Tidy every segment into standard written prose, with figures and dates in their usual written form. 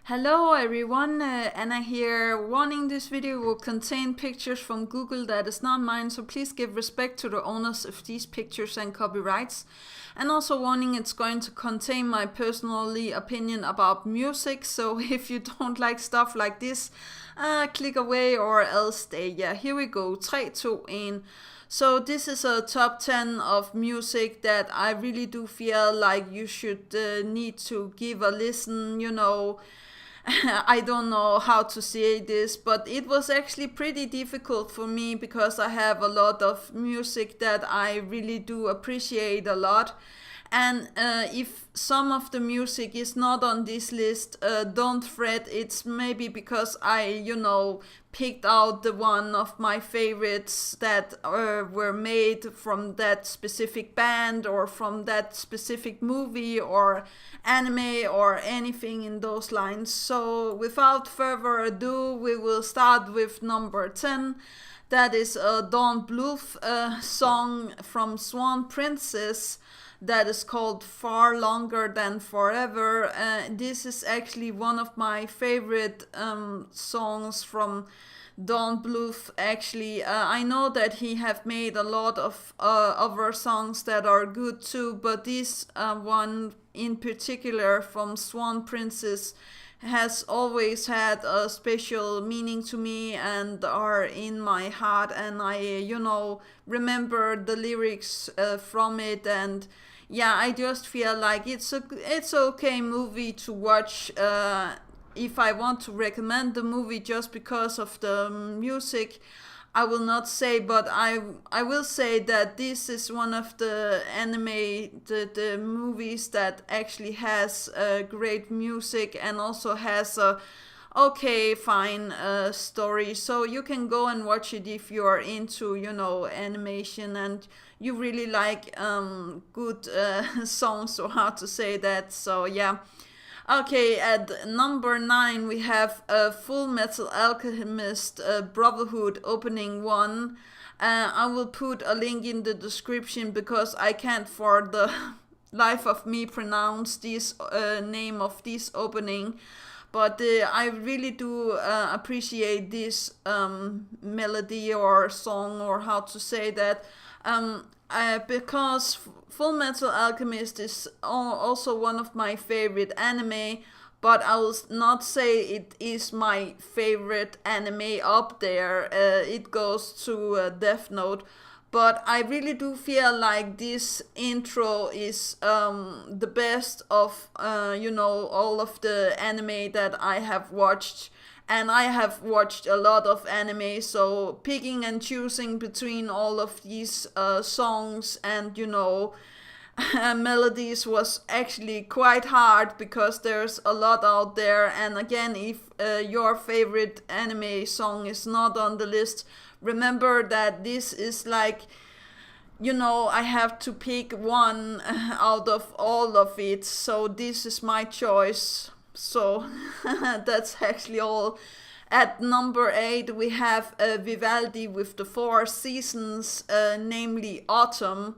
Hello everyone, Anna here. Warning: this video will contain pictures from Google that is not mine, so please give respect to the owners of these pictures and copyrights. And also warning, it's going to contain my personally opinion about music, so if you don't like stuff like this, click away or else stay. Yeah, here we go. 3, 2, 1. So this is a top 10 of music that I really do feel like you should need to give a listen, I don't know how to say this, but it was actually pretty difficult for me because I have a lot of music that I really do appreciate a lot. And if some of the music is not on this list, don't fret. It's maybe because I picked out the one of my favorites that were made from that specific band or from that specific movie or anime or anything in those lines. So without further ado, we will start with number 10. That is a Don't Bluff song from Swan Princess that is called Far Longer Than Forever. This is actually one of my favorite songs from Don't Bluff. Actually, I know that he have made a lot of other songs that are good too, but this one in particular from Swan Princess has always had a special meaning to me and are in my heart, and I remember the lyrics from it. And yeah, I just feel like it's okay movie to watch. If I want to recommend the movie just because of the music, I will not say, but I will say that this is one of the the movies that actually has great music and also has a okay fine story. So you can go and watch it if you are into animation and you really like good songs, or how to say that. So yeah. Okay, at number 9 we have Fullmetal Alchemist Brotherhood opening 1. I will put a link in the description because I can't for the life of me pronounce this name of this opening. But I really do appreciate this melody or song, or how to say that. Because Fullmetal Alchemist is also one of my favorite anime, but I will not say it is my favorite anime up there. It goes to Death Note. But I really do feel like this intro is the best of all of the anime that I have watched. And I have watched a lot of anime, so picking and choosing between all of these songs and melodies was actually quite hard because there's a lot out there. And again, if your favorite anime song is not on the list, remember that this is like, I have to pick one out of all of it, so this is my choice. So that's actually all. At number 8 we have Vivaldi with the 4 seasons, namely autumn.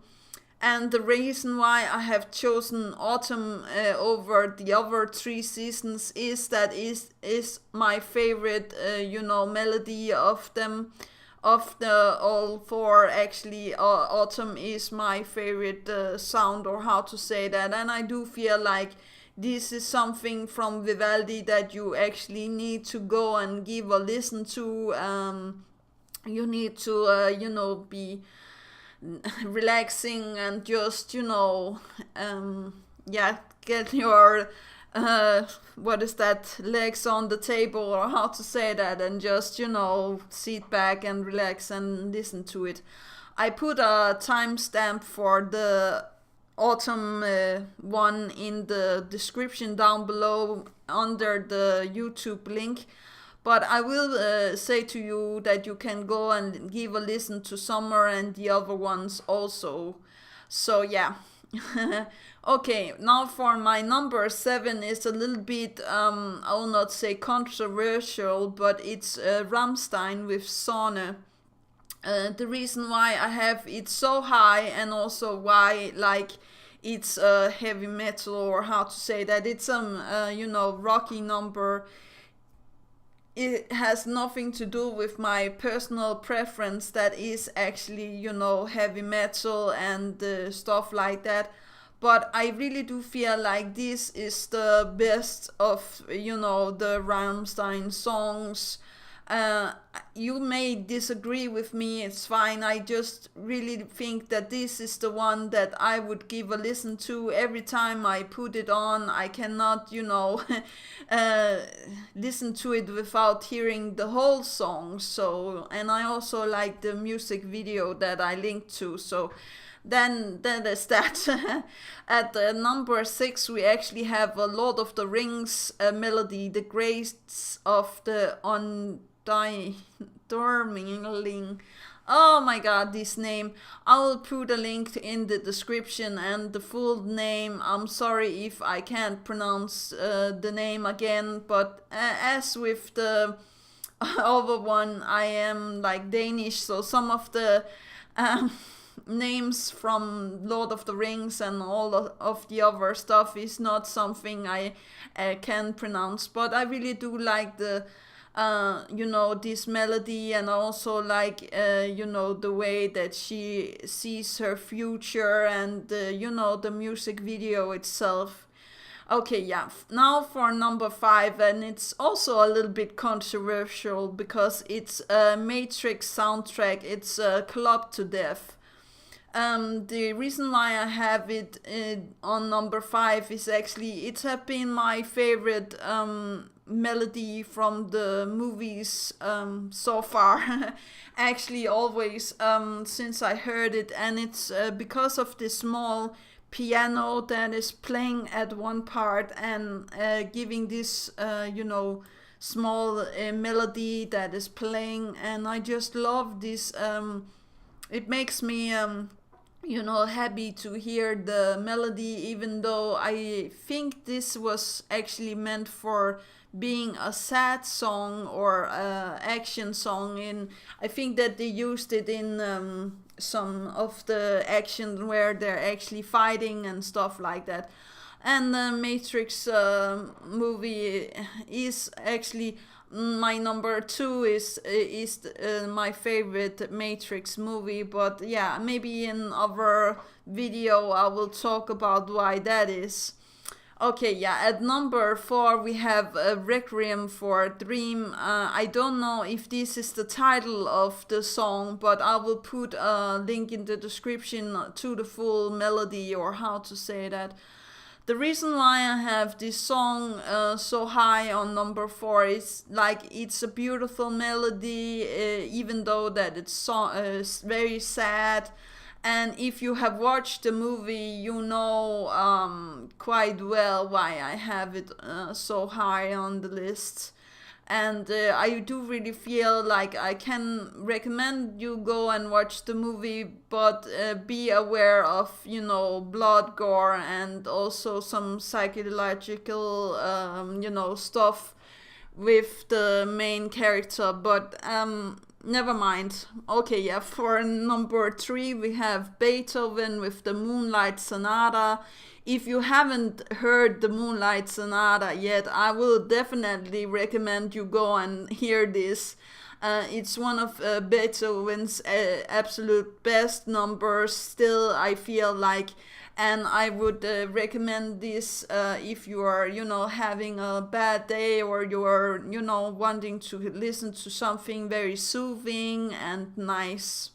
And the reason why I have chosen autumn over the other 3 seasons is that is my favorite melody of them. Of the all 4, actually autumn is my favorite sound, or how to say that. And I do feel like this is something from Vivaldi that you actually need to go and give a listen to. You need to be relaxing and just get your what is that, legs on the table, or how to say that, and just sit back and relax and listen to it. I put a timestamp for the autumn one in the description down below under the YouTube link. But I will say to you that you can go and give a listen to summer and the other ones also. So yeah. Okay, now for my number 7 is a little bit I will not say controversial, but it's Rammstein with Sonne. The reason why I have it so high, and also why like it's heavy metal, or how to say that, it's some rocky number. It has nothing to do with my personal preference that is actually, heavy metal and stuff like that. But I really do feel like this is the best of, the Rammstein songs. Uh, you may disagree with me, it's fine. I just really think that this is the one that I would give a listen to every time I put it on. I cannot, uh, listen to it without hearing the whole song. So, and I also like the music video that I linked to. So, then there's that. At number 6, we actually have a Lord of the Rings melody, the Grace of the Undómiel. Oh my god, this name. I will put a link in the description and the full name. I'm sorry if I can't pronounce the name again, but as with the other one, I am like Danish, so some of the names from Lord of the Rings and all of the other stuff is not something I can pronounce, but I really do like the this melody, and also like the way that she sees her future, and the music video itself. Okay, yeah. Now for number 5, and it's also a little bit controversial because it's a Matrix soundtrack. It's Club to Death. The reason why I have it on number 5 is actually it has been my favorite melody from the movies so far. Actually, always since I heard it, and it's because of the small piano that is playing at one part and giving this small melody that is playing, and I just love this. It makes me happy to hear the melody, even though I think this was actually meant for being a sad song or action song. In I think that they used it in some of the action where they're actually fighting and stuff like that. And the Matrix movie is actually my number 2 is my favorite Matrix movie. But yeah, maybe in other video I will talk about why that is. Okay, yeah, at number 4 we have Requiem for a Dream. I don't know if this is the title of the song, but I will put a link in the description to the full melody, or how to say that. The reason why I have this song so high on number 4 is like it's a beautiful melody, even though that it's very sad. And if you have watched the movie, you know quite well why I have it so high on the list. And I do really feel like I can recommend you go and watch the movie, but be aware of blood, gore, and also some psychological stuff with the main character. But never mind. Okay, yeah, for number 3 we have Beethoven with the Moonlight Sonata. If you haven't heard the Moonlight Sonata yet, I will definitely recommend you go and hear this. It's one of Beethoven's absolute best numbers still, I feel like. And I would recommend this if you are, having a bad day, or you're, wanting to listen to something very soothing and nice.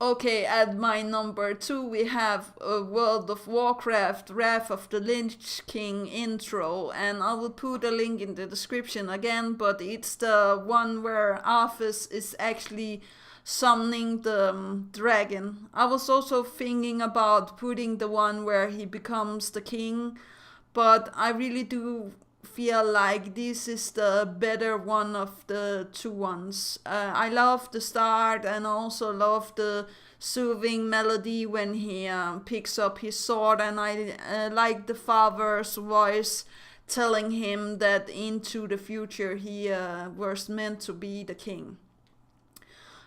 Okay, at my number 2 we have World of Warcraft, Wrath of the Lich King intro, and I will put a link in the description again, but it's the one where Arthas is actually summoning the dragon. I was also thinking about putting the one where he becomes the king, but I really do feel like this is the better one of the two ones. I love the start, and also love the soothing melody when he picks up his sword, and I like the father's voice telling him that into the future he was meant to be the king.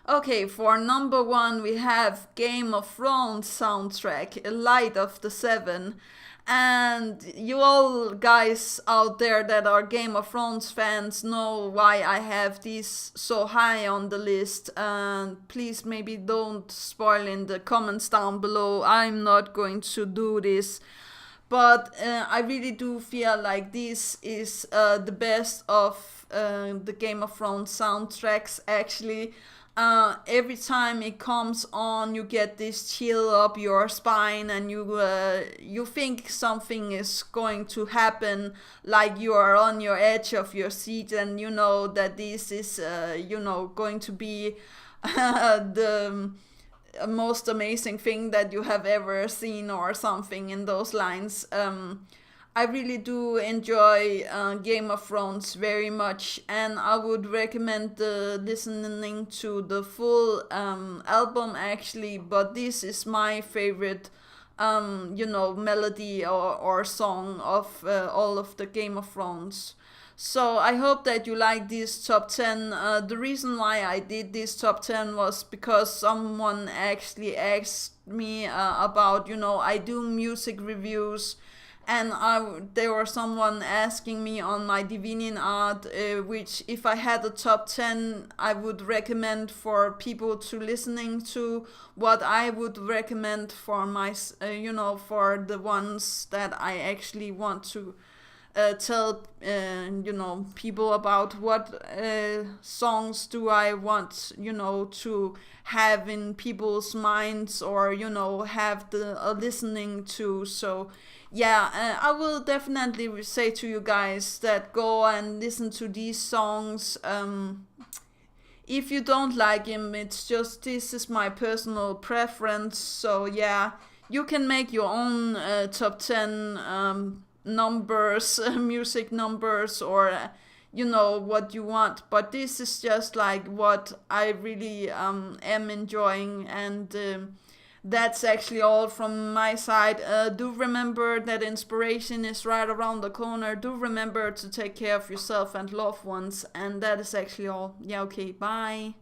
Okay, for number one, we have Game of Thrones soundtrack, Light of the Seven. And you all guys out there that are Game of Thrones fans know why I have these so high on the list. And please maybe don't spoil in the comments down below. I'm not going to do this. But I really do feel like this is the best of the Game of Thrones soundtracks actually. Every time it comes on, you get this chill up your spine, and you think something is going to happen, like you are on your edge of your seat, and you know that this is going to be the most amazing thing that you have ever seen, or something in those lines. I really do enjoy Game of Thrones very much, and I would recommend listening to the full album actually, but this is my favorite melody or song of all of the Game of Thrones. So I hope that you like this top 10. The reason why I did this top 10 was because someone actually asked me about, I do music reviews, and there was someone asking me on my DeviantArt which if I had a top 10 I would recommend for people to listening to, what I would recommend for my for the ones that I actually want to tell people about, what songs do I want to have in people's minds, or have the listening to. So yeah, I will definitely say to you guys that go and listen to these songs. If you don't like him, it's just, this is my personal preference. So yeah, you can make your own top 10 numbers, music numbers, or what you want, but this is just like what I really am enjoying. And that's actually all from my side. Do remember that inspiration is right around the corner. Do remember to take care of yourself and loved ones, and that is actually all. Yeah, okay, bye.